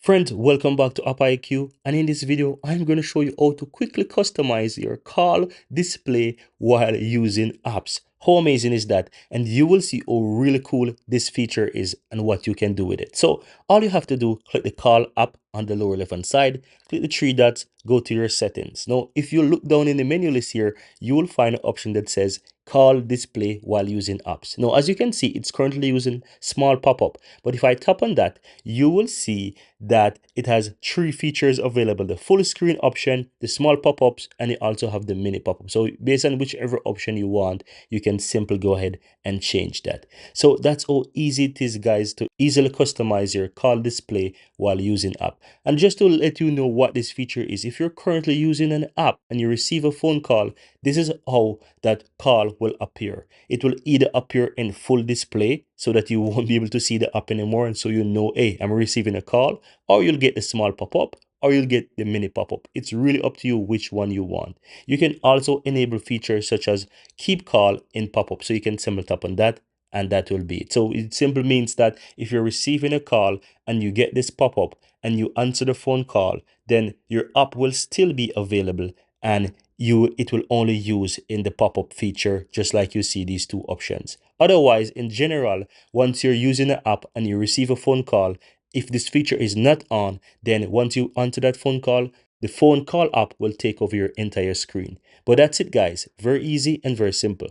Friends, welcome back to AppIQ, and in this video I'm going to show you how to quickly customize your call display while using apps. How amazing is that? And you will see how really cool this feature is and what you can do with it. So all you have to do, click the call app on the lower left hand side, click the three dots, go to your settings. Now if you look down in the menu list here, you will find an option that says call display while using apps. Now as you can see, it's currently using small pop-up, but if I tap on that, you will see that it has three features available: the full screen option, the small pop-ups, and you also have the mini pop-up. So based on whichever option you want, you can simply go ahead and change that. So that's how easy it is, guys, to easily customize your call display while using app. And just to let you know what this feature is, if you're currently using an app and you receive a phone call, this is how that call will appear. It will either appear in full display so that you won't be able to see the app anymore, and so you know, hey, I'm receiving a call, or you'll get the small pop-up, or you'll get the mini pop-up. It's really up to you which one you want. You can also enable features such as keep call in pop-up, so you can simply tap on that and that will be it. So it simply means that if you're receiving a call and you get this pop-up and you answer the phone call, then your app will still be available, and it will only use in the pop-up feature, just like you see these two options. Otherwise, in general, once you're using the app and you receive a phone call, if this feature is not on, then once you answer that phone call, the phone call app will take over your entire screen. But that's it, guys. Very easy and very simple.